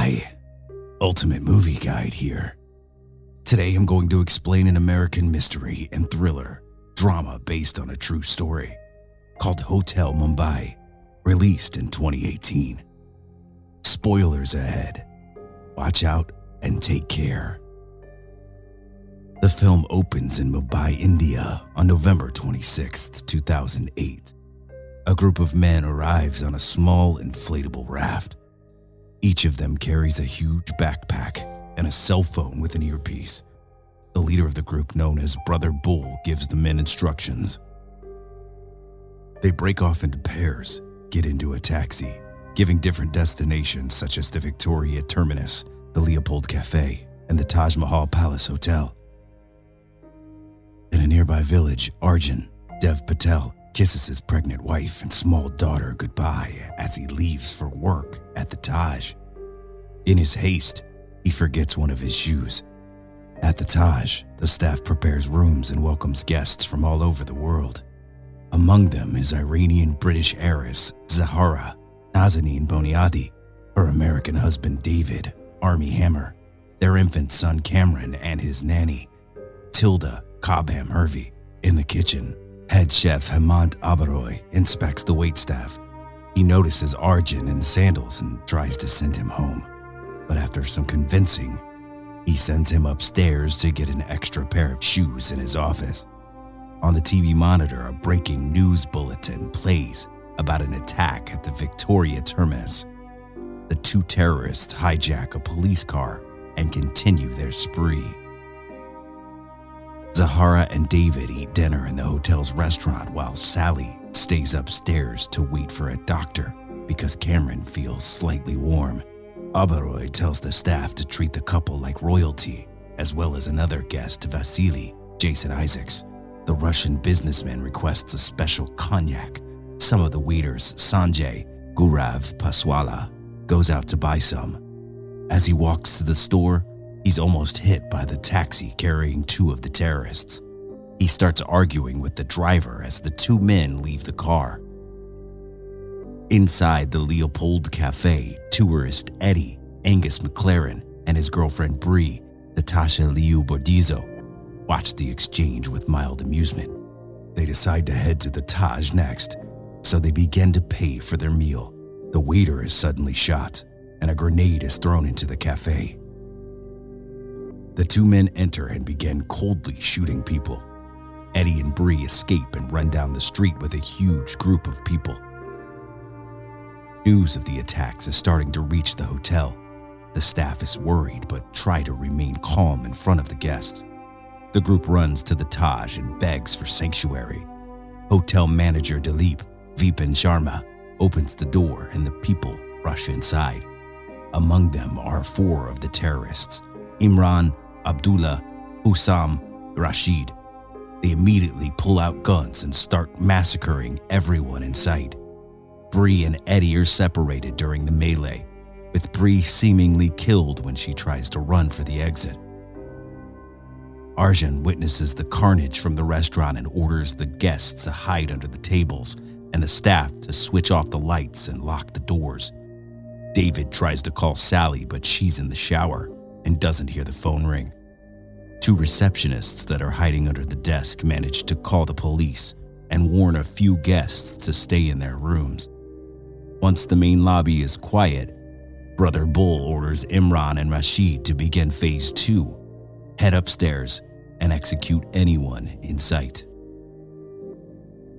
Mumbai. Ultimate Movie Guide here. Today I'm going to explain an American mystery and thriller drama based on a true story called Hotel Mumbai, released in 2018. Spoilers ahead. Watch out and take care. The film opens in Mumbai, India on November 26, 2008. A group of men arrives on a small inflatable raft. Each of them carries a huge backpack and a cell phone with an earpiece. The leader of the group, known as Brother Bull, gives the men instructions. They break off into pairs, get into a taxi, giving different destinations such as the Victoria Terminus, the Leopold Cafe, and the Taj Mahal Palace Hotel. In a nearby village, Arjun, Dev Patel, kisses his pregnant wife and small daughter goodbye as he leaves for work at the Taj. In his haste, he forgets one of his shoes. At the Taj, the staff prepares rooms and welcomes guests from all over the world. Among them is Iranian-British heiress Zahara Nazanin Boniadi, her American husband David, Army Hammer, their infant son Cameron, and his nanny, Tilda Cobham Hervey. In the kitchen, head chef Hemant Oberoi inspects the waitstaff. He notices Arjun in sandals and tries to send him home. But after some convincing, he sends him upstairs to get an extra pair of shoes in his office. On the TV monitor, a breaking news bulletin plays about an attack at the Victoria Terminus. The two terrorists hijack a police car and continue their spree. Zahara and David eat dinner in the hotel's restaurant while Sally stays upstairs to wait for a doctor because Cameron feels slightly warm. Oberoi tells the staff to treat the couple like royalty, as well as another guest, Vasily, Jason Isaacs. The Russian businessman requests a special cognac. Some of the waiters, Sanjay, Gurav Paswala, goes out to buy some. As he walks to the store, he's almost hit by the taxi carrying two of the terrorists. He starts arguing with the driver as the two men leave the car. Inside the Leopold Cafe, tourist Eddie, Angus McLaren, and his girlfriend Bree, Natasha Liu Bordizzo, watch the exchange with mild amusement. They decide to head to the Taj next, so they begin to pay for their meal. The waiter is suddenly shot, and a grenade is thrown into the cafe. The two men enter and begin coldly shooting people. Eddie and Bree escape and run down the street with a huge group of people. News of the attacks is starting to reach the hotel. The staff is worried but try to remain calm in front of the guests. The group runs to the Taj and begs for sanctuary. Hotel manager Dilip Vipin Sharma opens the door and the people rush inside. Among them are four of the terrorists: Imran, Abdullah, Hussam, Rashid. They immediately pull out guns and start massacring everyone in sight. Bree and Eddie are separated during the melee, with Bree seemingly killed when she tries to run for the exit. Arjun witnesses the carnage from the restaurant and orders the guests to hide under the tables and the staff to switch off the lights and lock the doors. David tries to call Sally, but she's in the shower and doesn't hear the phone ring. Two receptionists that are hiding under the desk manage to call the police and warn a few guests to stay in their rooms. Once the main lobby is quiet, Brother Bull orders Imran and Rashid to begin phase 2, head upstairs and execute anyone in sight.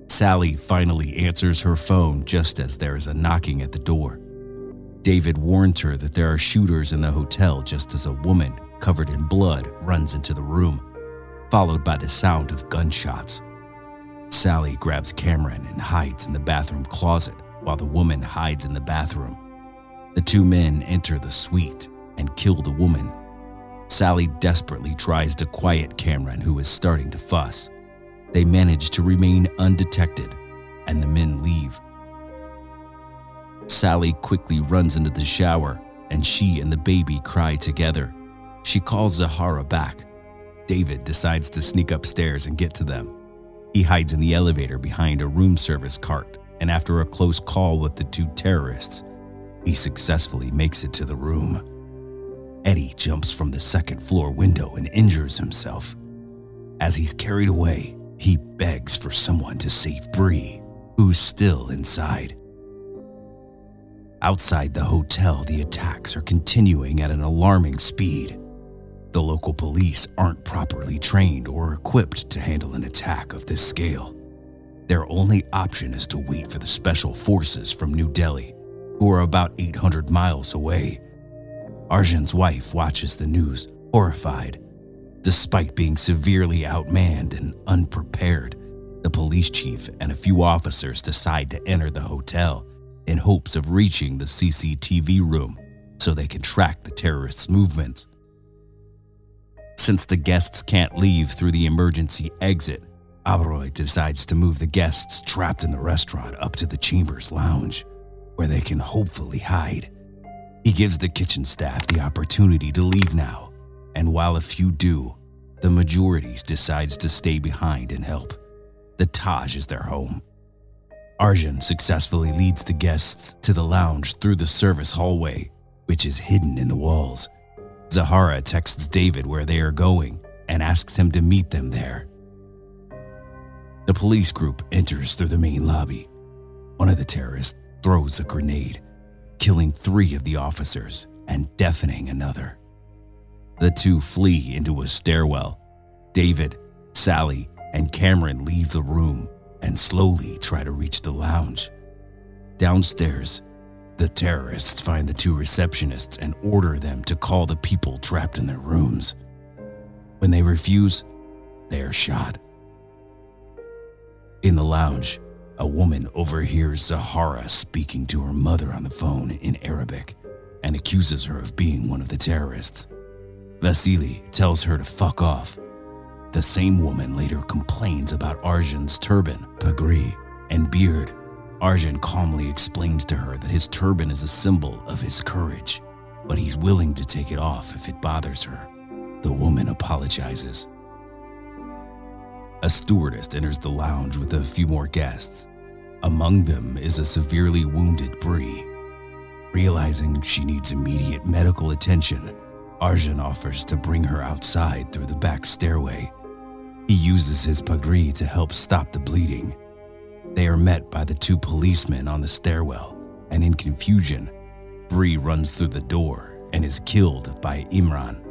Sally finally answers her phone just as there is a knocking at the door. David warns her that there are shooters in the hotel just as a woman covered in blood runs into the room, followed by the sound of gunshots. Sally grabs Cameron and hides in the bathroom closet while the woman hides in the bathroom. The two men enter the suite and kill the woman. Sally desperately tries to quiet Cameron, who is starting to fuss. They manage to remain undetected, and the men leave. Sally quickly runs into the shower, and she and the baby cry together. She calls Zahara back. David decides to sneak upstairs and get to them. He hides in the elevator behind a room service cart, and after a close call with the two terrorists, he successfully makes it to the room. Eddie jumps from the second-floor window and injures himself. As he's carried away, he begs for someone to save Bree, who's still inside. Outside the hotel, the attacks are continuing at an alarming speed. The local police aren't properly trained or equipped to handle an attack of this scale. Their only option is to wait for the special forces from New Delhi, who are about 800 miles away. Arjun's wife watches the news, horrified. Despite being severely outmanned and unprepared, the police chief and a few officers decide to enter the hotel in hopes of reaching the CCTV room so they can track the terrorists' movements. Since the guests can't leave through the emergency exit, Abroy decides to move the guests trapped in the restaurant up to the Chambers Lounge, where they can hopefully hide. He gives the kitchen staff the opportunity to leave now, and while a few do, the majority decides to stay behind and help. The Taj is their home. Arjun successfully leads the guests to the lounge through the service hallway, which is hidden in the walls. Zahara texts David where they are going and asks him to meet them there. The police group enters through the main lobby. One of the terrorists throws a grenade, killing 3 of the officers and deafening another. The 2 flee into a stairwell. David, Sally, and Cameron leave the room and slowly try to reach the lounge. Downstairs, the terrorists find the 2 receptionists and order them to call the people trapped in their rooms. When they refuse, they are shot. In the lounge, a woman overhears Zahara speaking to her mother on the phone in Arabic and accuses her of being one of the terrorists. Vasily tells her to fuck off. The same woman later complains about Arjun's turban, pagri, and beard. Arjun calmly explains to her that his turban is a symbol of his courage, but he's willing to take it off if it bothers her. The woman apologizes. A stewardess enters the lounge with a few more guests. Among them is a severely wounded Bree. Realizing she needs immediate medical attention, Arjun offers to bring her outside through the back stairway. He uses his pagri to help stop the bleeding. They are met by the 2 policemen on the stairwell, and in confusion, Bree runs through the door and is killed by Imran.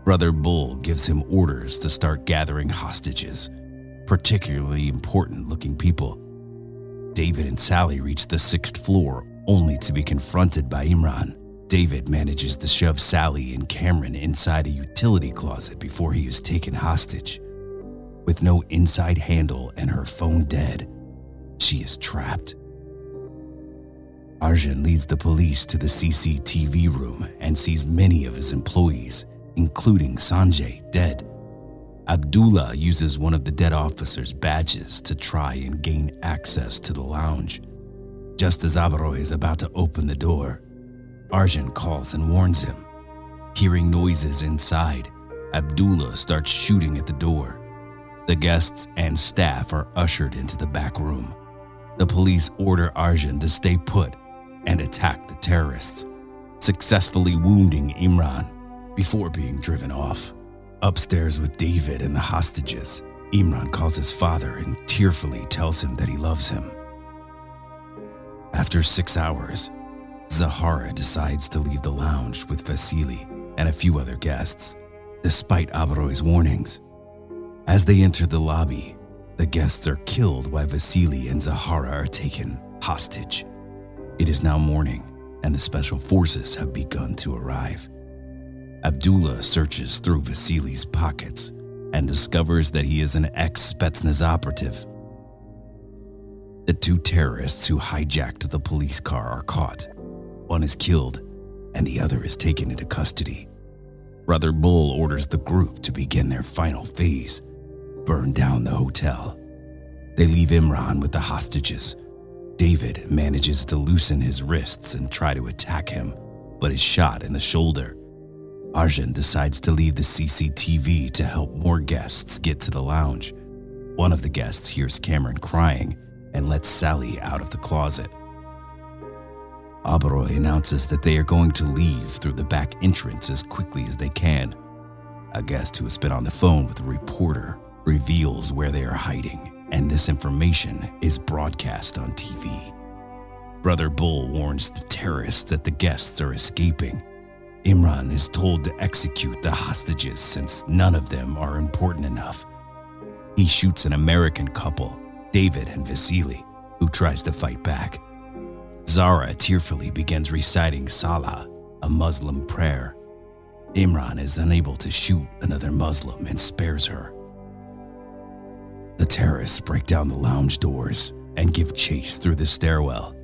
Brother Bull gives him orders to start gathering hostages, particularly important-looking people. David and Sally reach the 6th floor only to be confronted by Imran. David manages to shove Sally and Cameron inside a utility closet before he is taken hostage. With no inside handle and her phone dead, she is trapped. Arjun leads the police to the CCTV room and sees many of his employees, including Sanjay, dead. Abdullah uses one of the dead officers' badges to try and gain access to the lounge. Just as Abroy is about to open the door, Arjun calls and warns him. Hearing noises inside, Abdullah starts shooting at the door. The guests and staff are ushered into the back room. The police order Arjun to stay put and attack the terrorists, successfully wounding Imran before being driven off. Upstairs with David and the hostages, Imran calls his father and tearfully tells him that he loves him. After 6 hours, Zahara decides to leave the lounge with Vasily and a few other guests, despite Abroy's warnings. As they enter the lobby, the guests are killed while Vasily and Zahara are taken hostage. It is now morning, and the special forces have begun to arrive. Abdullah searches through Vasily's pockets and discovers that he is an ex-Spetsnaz operative. The 2 terrorists who hijacked the police car are caught. One is killed, and the other is taken into custody. Brother Bull orders the group to begin their final phase: burn down the hotel. They leave Imran with the hostages. David manages to loosen his wrists and try to attack him, but is shot in the shoulder. Arjun decides to leave the CCTV to help more guests get to the lounge. One of the guests hears Cameron crying and lets Sally out of the closet. Oberoi announces that they are going to leave through the back entrance as quickly as they can. A guest who has been on the phone with a reporter reveals where they are hiding, and this information is broadcast on TV. Brother Bull warns the terrorists that the guests are escaping. Imran is told to execute the hostages since none of them are important enough. He shoots an American couple, David and Vasily, who tries to fight back. Zara tearfully begins reciting Salah, a Muslim prayer. Imran is unable to shoot another Muslim and spares her. The terrorists break down the lounge doors and give chase through the stairwell,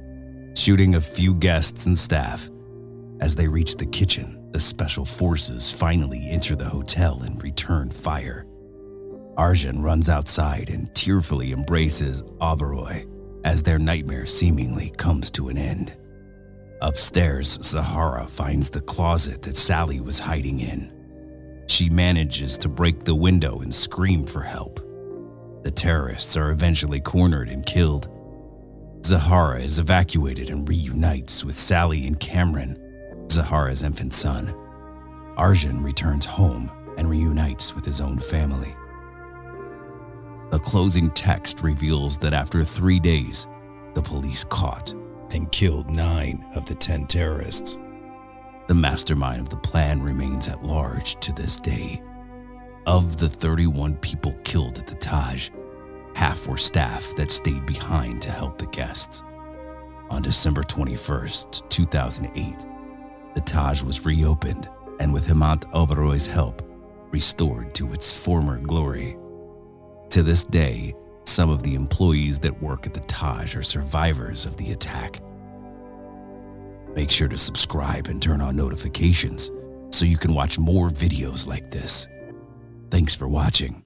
shooting a few guests and staff. As they reach the kitchen, the special forces finally enter the hotel and return fire. Arjun runs outside and tearfully embraces Oberoi as their nightmare seemingly comes to an end. Upstairs, Zahara finds the closet that Sally was hiding in. She manages to break the window and scream for help. The terrorists are eventually cornered and killed. Zahara is evacuated and reunites with Sally and Cameron, Zahara's infant son. Arjun returns home and reunites with his own family. The closing text reveals that after 3 days, the police caught and killed 9 of the 10 terrorists. The mastermind of the plan remains at large to this day. Of the 31 people killed at the Taj, half were staff that stayed behind to help the guests. On December 21st, 2008, the Taj was reopened and with Hemant Oberoi's help, restored to its former glory. To this day, some of the employees that work at the Taj are survivors of the attack. Make sure to subscribe and turn on notifications so you can watch more videos like this. Thanks for watching.